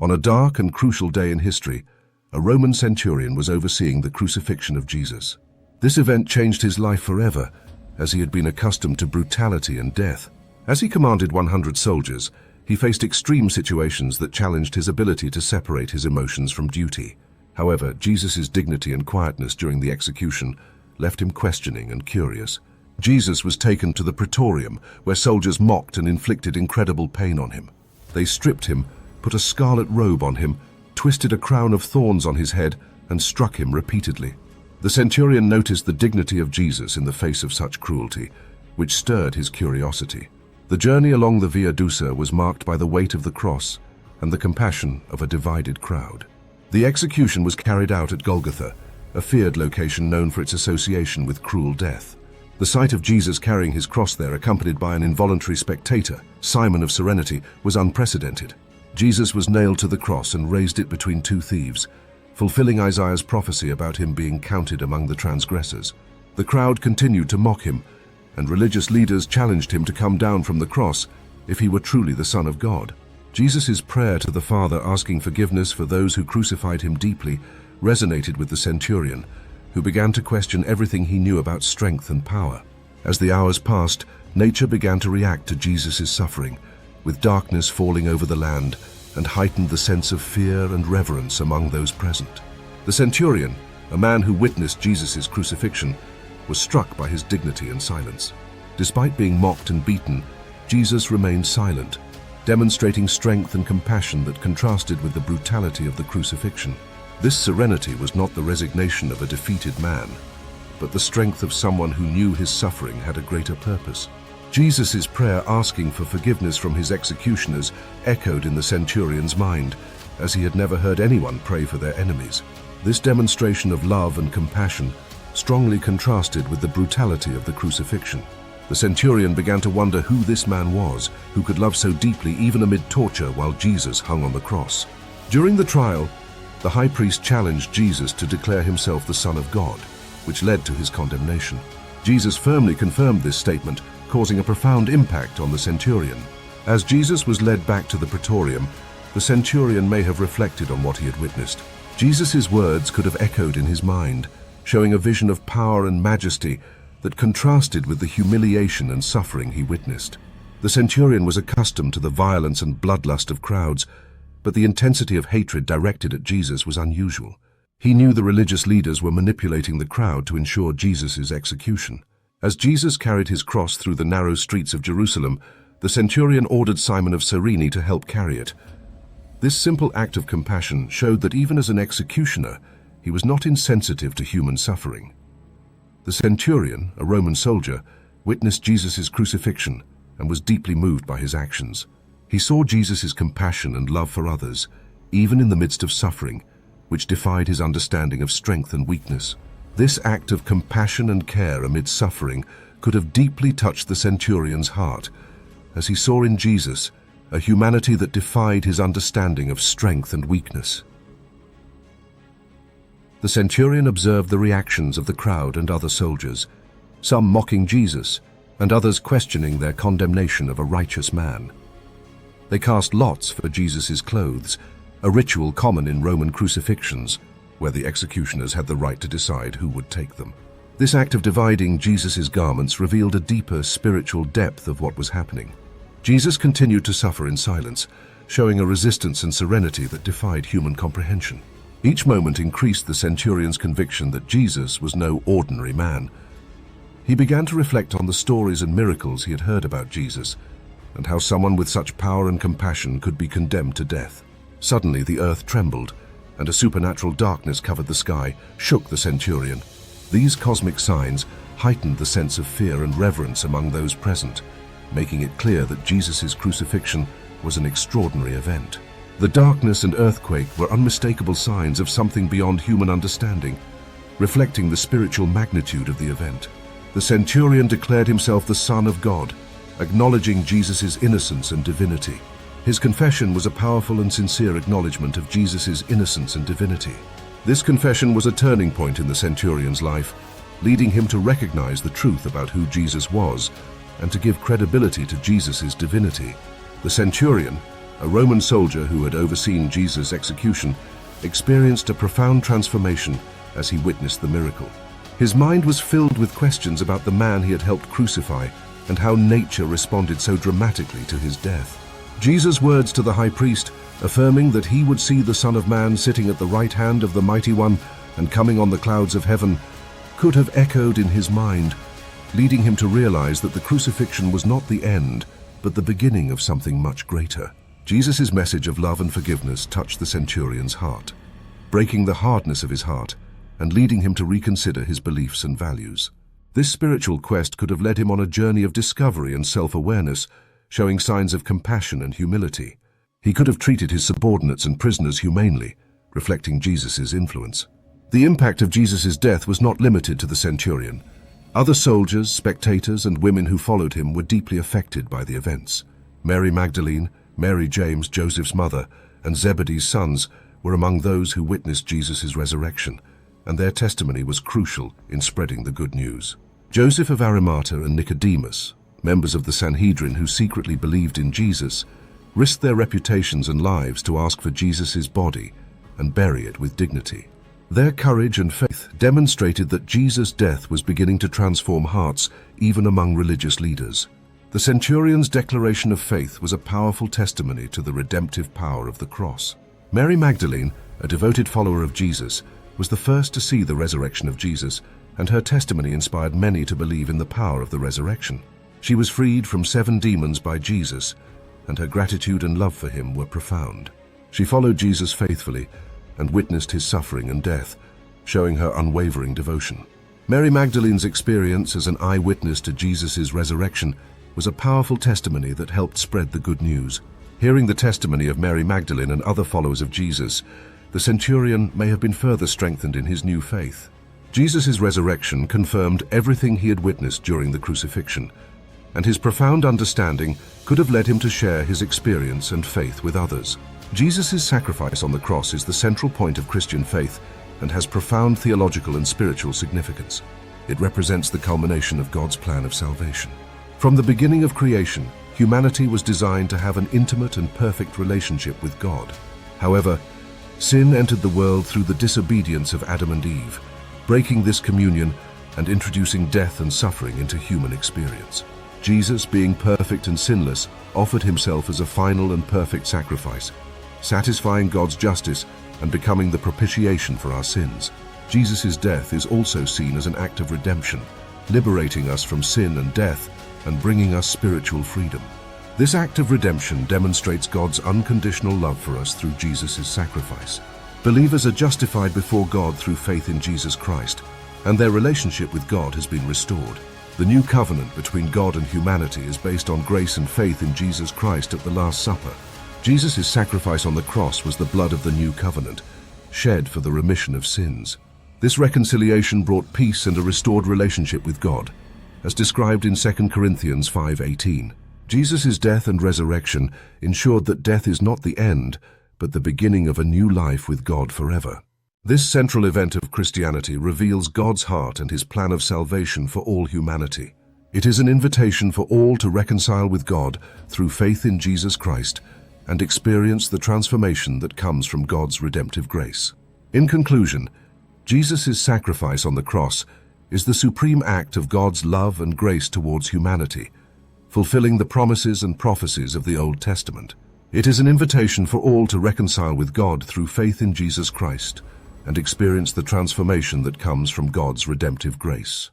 On a dark and crucial day in history, a Roman centurion was overseeing the crucifixion of Jesus. This event changed his life forever, as he had been accustomed to brutality and death. As he commanded 100 soldiers, he faced extreme situations that challenged his ability to separate his emotions from duty. However, Jesus' dignity and quietness during the execution left him questioning and curious. Jesus was taken to the praetorium, where soldiers mocked and inflicted incredible pain on him. They stripped him, put a scarlet robe on him, twisted a crown of thorns on his head, and struck him repeatedly. The centurion noticed the dignity of Jesus in the face of such cruelty, which stirred his curiosity. The journey along the Via Dusa was marked by the weight of the cross and the compassion of a divided crowd. The execution was carried out at Golgotha, a feared location known for its association with cruel death. The sight of Jesus carrying his cross there, accompanied by an involuntary spectator, Simon of Cyrene, was unprecedented. Jesus was nailed to the cross and raised it between two thieves, fulfilling Isaiah's prophecy about him being counted among the transgressors. The crowd continued to mock him, and religious leaders challenged him to come down from the cross if he were truly the Son of God. Jesus' prayer to the Father, asking forgiveness for those who crucified him deeply, resonated with the centurion, who began to question everything he knew about strength and power. As the hours passed, nature began to react to Jesus' suffering, with darkness falling over the land and heightened the sense of fear and reverence among those present. The centurion, a man who witnessed Jesus' crucifixion, was struck by his dignity and silence. Despite being mocked and beaten, Jesus remained silent, demonstrating strength and compassion that contrasted with the brutality of the crucifixion. This serenity was not the resignation of a defeated man, but the strength of someone who knew his suffering had a greater purpose. Jesus' prayer asking for forgiveness from his executioners echoed in the centurion's mind, as he had never heard anyone pray for their enemies. This demonstration of love and compassion strongly contrasted with the brutality of the crucifixion. The centurion began to wonder who this man was, who could love so deeply even amid torture while Jesus hung on the cross. During the trial, the high priest challenged Jesus to declare himself the Son of God, which led to his condemnation. Jesus firmly confirmed this statement, causing a profound impact on the centurion. As Jesus was led back to the praetorium, the centurion may have reflected on what he had witnessed. Jesus' words could have echoed in his mind, showing a vision of power and majesty that contrasted with the humiliation and suffering he witnessed. The centurion was accustomed to the violence and bloodlust of crowds, but the intensity of hatred directed at Jesus was unusual. He knew the religious leaders were manipulating the crowd to ensure Jesus' execution. As Jesus carried his cross through the narrow streets of Jerusalem, the centurion ordered Simon of Cyrene to help carry it. This simple act of compassion showed that even as an executioner, he was not insensitive to human suffering. The centurion, a Roman soldier, witnessed Jesus' crucifixion and was deeply moved by his actions. He saw Jesus' compassion and love for others, even in the midst of suffering, which defied his understanding of strength and weakness. This act of compassion and care amid suffering could have deeply touched the centurion's heart, as he saw in Jesus a humanity that defied his understanding of strength and weakness. The centurion observed the reactions of the crowd and other soldiers, some mocking Jesus and others questioning their condemnation of a righteous man. They cast lots for Jesus' clothes, a ritual common in Roman crucifixions, where the executioners had the right to decide who would take them. This act of dividing Jesus' garments revealed a deeper spiritual depth of what was happening. Jesus continued to suffer in silence, showing a resistance and serenity that defied human comprehension. Each moment increased the centurion's conviction that Jesus was no ordinary man. He began to reflect on the stories and miracles he had heard about Jesus, and how someone with such power and compassion could be condemned to death. Suddenly the earth trembled, and a supernatural darkness covered the sky, shook the centurion. These cosmic signs heightened the sense of fear and reverence among those present, making it clear that Jesus' crucifixion was an extraordinary event. The darkness and earthquake were unmistakable signs of something beyond human understanding, reflecting the spiritual magnitude of the event. The centurion declared himself the Son of God, acknowledging Jesus' innocence and divinity. His confession was a powerful and sincere acknowledgement of Jesus' innocence and divinity. This confession was a turning point in the centurion's life, leading him to recognize the truth about who Jesus was and to give credibility to Jesus' divinity. The centurion, a Roman soldier who had overseen Jesus' execution, experienced a profound transformation as he witnessed the miracle. His mind was filled with questions about the man he had helped crucify and how nature responded so dramatically to his death. Jesus' words to the high priest, affirming that he would see the Son of Man sitting at the right hand of the Mighty One and coming on the clouds of heaven, could have echoed in his mind, leading him to realize that the crucifixion was not the end, but the beginning of something much greater. Jesus' message of love and forgiveness touched the centurion's heart, breaking the hardness of his heart and leading him to reconsider his beliefs and values. This spiritual quest could have led him on a journey of discovery and self-awareness, showing signs of compassion and humility. He could have treated his subordinates and prisoners humanely, reflecting Jesus' influence. The impact of Jesus' death was not limited to the centurion. Other soldiers, spectators, and women who followed him were deeply affected by the events. Mary Magdalene, Mary James, Joseph's mother, and Zebedee's sons were among those who witnessed Jesus' resurrection, and their testimony was crucial in spreading the good news. Joseph of Arimathea and Nicodemus, members of the Sanhedrin who secretly believed in Jesus, risked their reputations and lives to ask for Jesus' body and bury it with dignity. Their courage and faith demonstrated that Jesus' death was beginning to transform hearts even among religious leaders. The centurion's declaration of faith was a powerful testimony to the redemptive power of the cross. Mary Magdalene, a devoted follower of Jesus, was the first to see the resurrection of Jesus, and her testimony inspired many to believe in the power of the resurrection. She was freed from 7 demons by Jesus, and her gratitude and love for him were profound. She followed Jesus faithfully and witnessed his suffering and death, showing her unwavering devotion. Mary Magdalene's experience as an eyewitness to Jesus' resurrection was a powerful testimony that helped spread the good news. Hearing the testimony of Mary Magdalene and other followers of Jesus, the centurion may have been further strengthened in his new faith. Jesus' resurrection confirmed everything he had witnessed during the crucifixion, and his profound understanding could have led him to share his experience and faith with others. Jesus' sacrifice on the cross is the central point of Christian faith and has profound theological and spiritual significance. It represents the culmination of God's plan of salvation. From the beginning of creation, humanity was designed to have an intimate and perfect relationship with God. However, sin entered the world through the disobedience of Adam and Eve, breaking this communion and introducing death and suffering into human experience. Jesus, being perfect and sinless, offered himself as a final and perfect sacrifice, satisfying God's justice and becoming the propitiation for our sins. Jesus' death is also seen as an act of redemption, liberating us from sin and death and bringing us spiritual freedom. This act of redemption demonstrates God's unconditional love for us through Jesus' sacrifice. Believers are justified before God through faith in Jesus Christ, and their relationship with God has been restored. The new covenant between God and humanity is based on grace and faith in Jesus Christ at the Last Supper. Jesus' sacrifice on the cross was the blood of the new covenant, shed for the remission of sins. This reconciliation brought peace and a restored relationship with God, as described in 2 Corinthians 5:18. Jesus' death and resurrection ensured that death is not the end, but the beginning of a new life with God forever. This central event of Christianity reveals God's heart and his plan of salvation for all humanity. It is an invitation for all to reconcile with God through faith in Jesus Christ and experience the transformation that comes from God's redemptive grace. In conclusion, Jesus' sacrifice on the cross is the supreme act of God's love and grace towards humanity, fulfilling the promises and prophecies of the Old Testament. It is an invitation for all to reconcile with God through faith in Jesus Christ and experience the transformation that comes from God's redemptive grace.